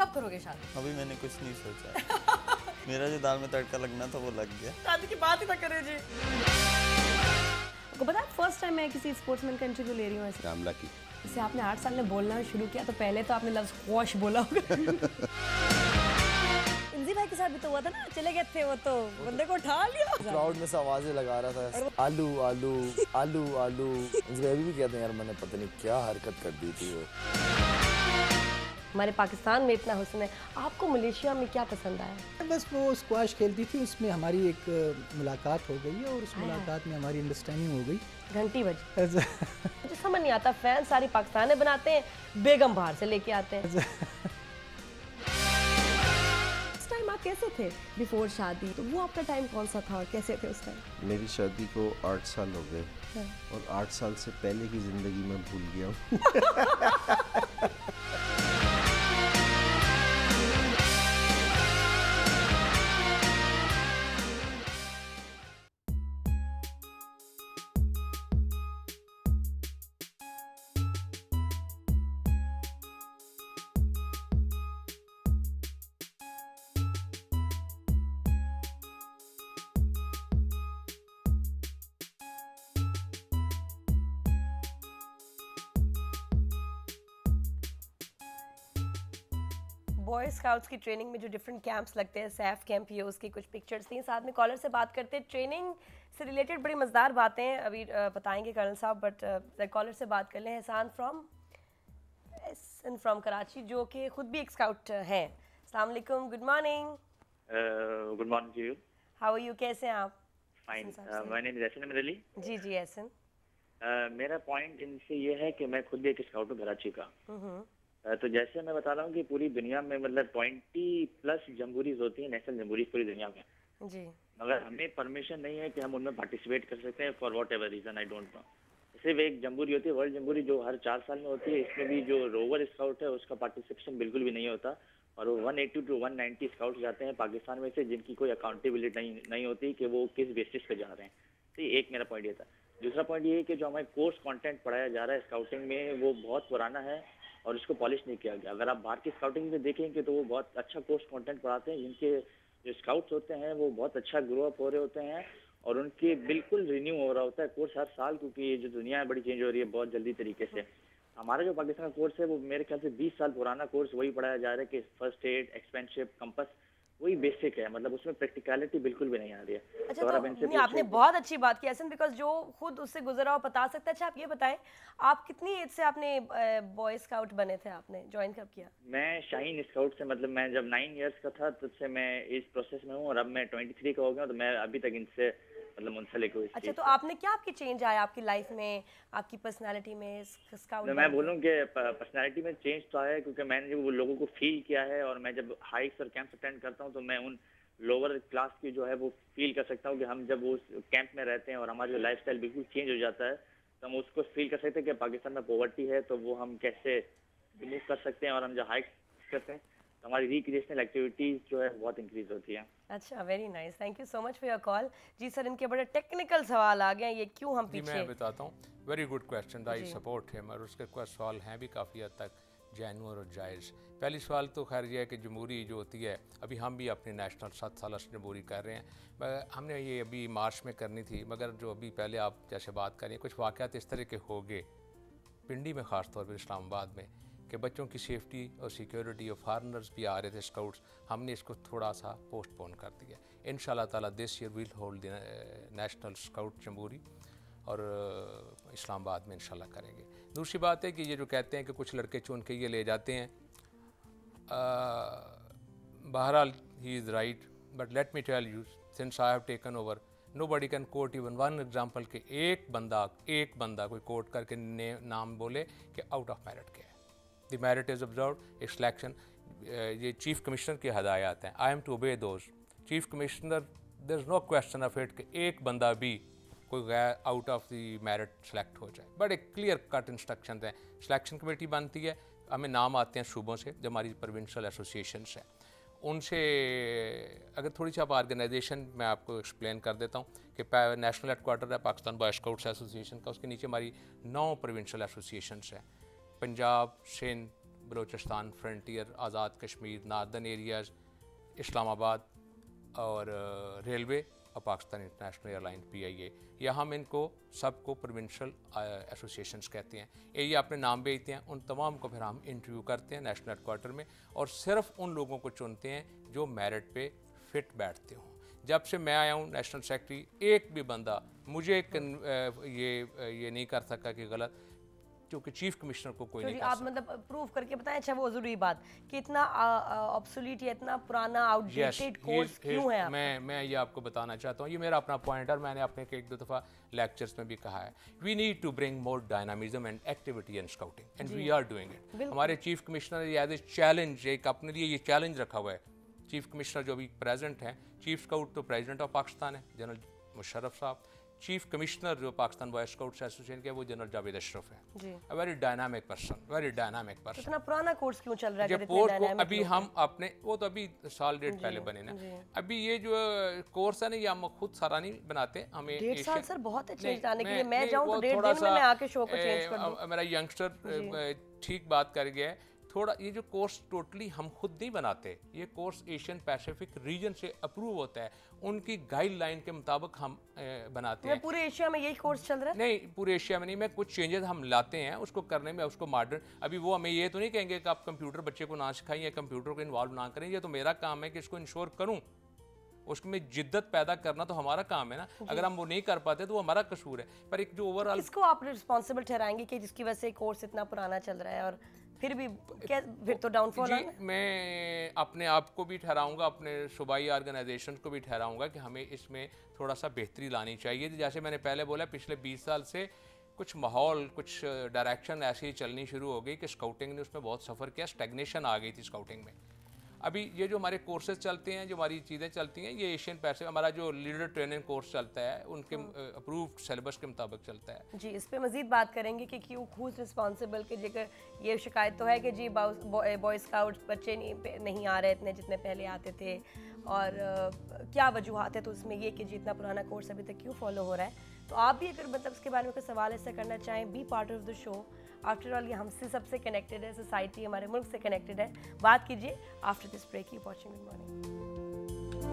कब करोगे शादी? अभी मैंने कुछ नहीं सोचा। मेरा जो दाल में तड़का लगना था वो लग गया। शादी की बात ही ना करें जी। आपको पता है फर्स्ट टाइम मैं किसी स्पोर्ट्समैन का इंटरव्यू ले रही हूँ ऐसे। रामला की। जैसे आपने 8 साल में बोलना शुरू किया तो पहले तो आपने लफ्ज वॉश बोला होगा। इंजी भाई के साथ भी तो हुआ था ना, चले गए थे वो तो बंदे को उठा लिया। क्राउड में से आवाजें लगा रहा था, आलू आलू आलू आलू। अभी भी कहते हैं यार, मैंने पता नहीं क्या हरकत कर दी थी वो। हमारे पाकिस्तान में इतना हुस्न है, आपको मलेशिया में क्या पसंद आया? बस वो स्क्वाश खेलती थी, उसमें हमारी एक मुलाकात हो गई है और उस मुलाकात में हमारी अंडरस्टैंडिंग हो गई। घंटी बजी। मुझे समझ नहीं आता, फैन सारी पाकिस्तानी बनाते हैं, बेगम बाहर से लेके आते हैं। उस टाइम आप कैसे थे बिफोर शादी? तो वो आपका टाइम कौन सा था और कैसे थे उस टाइम? मेरी शादी को 8 साल हो गए और 8 साल से पहले की ज़िंदगी में भूल गया हूँ। बॉय स्काउट्स की ट्रेनिंग में जो डिफरेंट कैंप्स लगते हैं, सैफ कैंप ये, उसकी कुछ पिक्चर्स थी। साथ में कॉलर से बात करते हैं, ट्रेनिंग से रिलेटेड बड़ी मज़ेदार बातें अभी बताएंगे कर्नल साहब, बट कॉलर से बात कर लें। एहसान फ्रॉम कराची, जो कि खुद भी एक स्काउट हैं। अस्सलाम वालेकुम, good morning. Good morning to you. How are you, कैसे हैं आप? Fine. My name is Ehsan Ahmed Ali. जी जी एहसन। मेरा पॉइंट इनसे ये है कि मैं खुद भी एक स्काउट हूँ कराची का। तो जैसे मैं बता रहा हूँ कि पूरी दुनिया में मतलब 20+ जमहूरीज होती हैं, नेशनल जमहूरीज पूरी दुनिया में जी, मगर हमें परमिशन नहीं है कि हम उनमें पार्टिसिपेट कर सकते हैं for whatever reason, I don't know. सिर्फ एक जमहूरी होती है, वर्ल्ड जमहूरी, जो हर 4 साल में होती है। इसमें भी जो रोवर स्काउट है उसका पार्टिसिपेशन बिल्कुल भी नहीं होता और वो 180 to 190 स्काउट जाते हैं पाकिस्तान में से, जिनकी कोई अकाउंटेबिलिटी नहीं होती कि वो किस बेसिस पे जा रहे हैं। तो एक मेरा पॉइंट ये था। दूसरा पॉइंट ये है कि जो हमारे कोर्स कंटेंट पढ़ाया जा रहा है स्काउटिंग में वो बहुत पुराना है और इसको पॉलिश नहीं किया गया। अगर आप बाहर की स्काउटिंग में देखेंगे तो वो बहुत अच्छा कोर्स कंटेंट पढ़ाते हैं, जिनके जो स्काउट्स होते हैं वो बहुत अच्छा ग्रो अप हो रहे होते हैं और उनके बिल्कुल रिन्यू हो रहा होता है कोर्स हर साल, क्योंकि ये जो दुनिया है बड़ी चेंज हो रही है बहुत जल्दी तरीके से। हमारा जो पाकिस्तान का कोर्स है वो मेरे ख्याल से 20 साल पुराना कोर्स वही पढ़ाया जा रहा है कि फर्स्ट एड, एक्सपेंशिप, कंपस वही बेसिक है, मतलब उसमें प्रैक्टिकलिटी बिल्कुल भी नहीं आ रही है। अच्छा, तो नहीं, आपने बहुत अच्छी बात की एहसन, बिकॉज जो खुद उससे गुजरा हो बता सकता है। अच्छा, आप ये बताएं, आप कितनी एज से आपने बॉय स्काउट बने थे, आपने ज्वाइन कब किया? मैं शाहीन स्काउट से, मतलब मैं जब 9 इयर्स का था तब से मैं इस प्रोसेस में हूँ और अब मैं 23 का हो गया, तो मैं अभी तक इनसे मतलब मुंसलिक हूँ। अच्छा, तो आपने क्या, आपकी चेंज आया आपकी लाइफ में, आपकी पर्सनालिटी में स्काउट? मैं बोलूँ कि पर्सनालिटी में चेंज तो आया है क्योंकि मैंने जब वो लोगों को फील किया है और मैं जब हाइक्स और कैंप्स अटेंड करता हूँ तो मैं उन लोअर क्लास की जो है वो फील कर सकता हूँ कि हम जब उस कैंप में रहते हैं और हमारा जो लाइफस्टाइल बिल्कुल चेंज हो जाता है तो हम उसको फील कर सकते हैं कि पाकिस्तान में पॉवर्टी है तो वो हम कैसे रिमूव कर सकते हैं और हम जो हाइक्स करते हैं तो हमारी रिक्रिएशनल एक्टिविटीज जो है बहुत इंक्रीज होती है। अच्छा, very nice, thank you so much for your call. जी सर, इनके बड़े टेक्निकल सवाल आ गए, ये क्यों हम पीछे? मैं बताता हूँ, very good question, I support him, और उसके कुछ सवाल हैं भी काफ़ी हद तक जैनुअर और जायज़। पहली सवाल तो खैर ये है कि जमहूरी जो होती है, अभी हम भी अपनी नेशनल 7 साल जमहूरी कर रहे हैं, हमने ये अभी मार्च में करनी थी, मगर जो अभी पहले आप जैसे बात करें कुछ वाक़यात इस तरह के हो गए पिंडी में, ख़ास तौर पर इस्लामाबाद में, कि बच्चों की सेफ्टी और सिक्योरिटी और फॉरनर्स भी आ रहे थे स्काउट्स, हमने इसको थोड़ा सा पोस्टपोन कर दिया। इंशाल्लाह ताला this year will hold national scout jamboree और इस्लामाबाद में इंशाल्लाह करेंगे। दूसरी बात है कि ये जो कहते हैं कि कुछ लड़के चुन के ये ले जाते हैं, बहरहाल he is right, but let me tell you, since I have taken over, nobody can quote even one example कि एक बंदा कोई कोट करके नाम बोले कि आउट ऑफ मेरिट के है। द मेरिट इज़ ऑब्जर्व, एक सिलेक्शन, ये चीफ कमिश्नर की हदायत हैं, I am to obey those. Chief commissioner, there is no question of it कि एक बंदा भी कोई गैर out of the merit select हो जाए, बट एक क्लियर कट इंस्ट्रक्शन हैं। सिलेक्शन कमेटी बनती है, हमें नाम आते हैं सूबों से, जो हमारी प्रोविंशियल एसोसिएशंस हैं, उनसे अगर थोड़ी सी आप ऑर्गेनाइजेशन मैं आपको एक्सप्लेन कर देता हूँ कि नेशनल हेडक्वार्टर है पाकिस्तान बॉय स्काउट्स एसोसिएशन का, उसके नीचे हमारी 9 प्रोविंशियल एसोसिएशंस हैं, Punjab, Sindh, Balochistan frontier, Azad Kashmir, northern areas, Islamabad और रेलवे और पाकिस्तान इंटरनेशनल एयरलाइन PIA। या हम इनको सबको प्रोविंशियल एसोसिएशंस कहते हैं। ये अपने नाम भेजते हैं, उन तमाम को फिर हम इंटरव्यू करते हैं नेशनल हेडक्वार्टर में और सिर्फ उन लोगों को चुनते हैं जो मेरिट पे फिट बैठते हों। जब से मैं आया हूँ नेशनल सेक्रेटरी, एक भी बंदा मुझे ये नहीं कर सका कि गलत, क्योंकि चीफ कमिश्नर को कोई नहीं कर आप सकता। मतलब प्रूव करके बताएं। अच्छा, वो जरूरी बात कि इतना ऑब्सोलीट या इतना पुराना आउटडेटेड कोर्स क्यों है? मैं ये आपको बताना चाहता हूँ, ये मेरा अपना पॉइंट है और मैंने अपने एक दो दफ़ा लेक्चर्स में भी कहा है। We need to bring more dynamism and activity in scouting and we are doing it. हमारे chief commissioner as a challenge, एक अपने लिए ये चैलेंज रखा हुआ है। चीफ कमिश्नर जो अभी प्रेजेंट हैं, चीफ स्काउट तो प्रेसिडेंट ऑफ पाकिस्तान है जनरल मुशर्रफ साहब। चीफ कमिश्नर जो पाकिस्तान बॉय स्काउट्स एसोसिएशन के, वो जनरल जावेद अशरफ है। A very dynamic person, very dynamic person. इतना पुराना कोर्स क्यों चल रहा है? ये कोर्स को अभी हम अपने, वो तो अभी साल डेढ़ पहले बने ना, अभी ये जो कोर्स है ना, ये हम खुद सारा नहीं बनाते, हमें 1.5 साल सर बहुत है चेंज लाने के लिए। मैं जाऊं तो 1.5 दिन में मैं आके शो को चेंज कर दूं। मेरा यंगस्टर ठीक बात कर गया है थोड़ा। ये जो कोर्स टोटली हम खुद नहीं बनाते, ये कोर्स एशियन पैसिफिक रीजन से अप्रूव होता है, उनकी गाइडलाइन के मुताबिक हम बनाते हैं। पूरे एशिया में यही कोर्स चल रहा है? नहीं, पूरे एशिया में नहीं, मैं कुछ चेंजेस हम लाते हैं उसको करने में, उसको मॉडर्न। अभी वो हमें ये तो नहीं कहेंगे कि आप कंप्यूटर बच्चे को ना सिखाएं या कंप्यूटर को इन्वॉल्व ना करें। ये तो मेरा काम है कि इसको इंश्योर करूँ, उसमें जिद्दत पैदा करना तो हमारा काम है ना। अगर हम वो नहीं कर पाते तो वो हमारा कसूर है। पर एक जो ओवरऑल, किसको आप रिस्पॉन्सिबल ठहराएंगे कि जिसकी वजह से कोर्स इतना पुराना चल रहा है और फिर भी फिर तो डाउनफॉल है? मैं अपने आप को भी ठहराऊंगा, अपने सूबाई ऑर्गेनाइजेशन को भी ठहराऊंगा कि हमें इसमें थोड़ा सा बेहतरी लानी चाहिए। जैसे मैंने पहले बोला, पिछले 20 साल से कुछ माहौल, कुछ डायरेक्शन ऐसी ही चलनी शुरू हो गई कि स्काउटिंग ने उसमें बहुत सफ़र किया, स्टैग्नेशन आ गई थी स्काउटिंग में। अभी ये जो हमारे कोर्सेज चलते हैं, जो हमारी चीज़ें चलती हैं, ये एशियन पैसिफिक, हमारा जो लीडर ट्रेनिंग कोर्स चलता है, उनके अप्रूव्ड सिलेबस के मुताबिक चलता है। जी, इस पे मजीद बात करेंगे कि क्यों हूज रिस्पॉन्सिबल, कि जेकर ये शिकायत तो है कि जी बॉय स्काउट्स बच्चे नहीं आ रहे इतने जितने पहले आते थे, और क्या वजूहत है तो उसमें ये कि जी इतना पुराना कोर्स अभी तक क्यों फॉलो हो रहा है। तो आप भी अगर मतलब इसके बारे में कोई सवाल ऐसा करना चाहें, be part of the show. After all ये हमसे सबसे कनेक्टेड है, सोसाइटी हमारे मुल्क से कनेक्टेड है। बात कीजिए after this break. Keep watching good morning.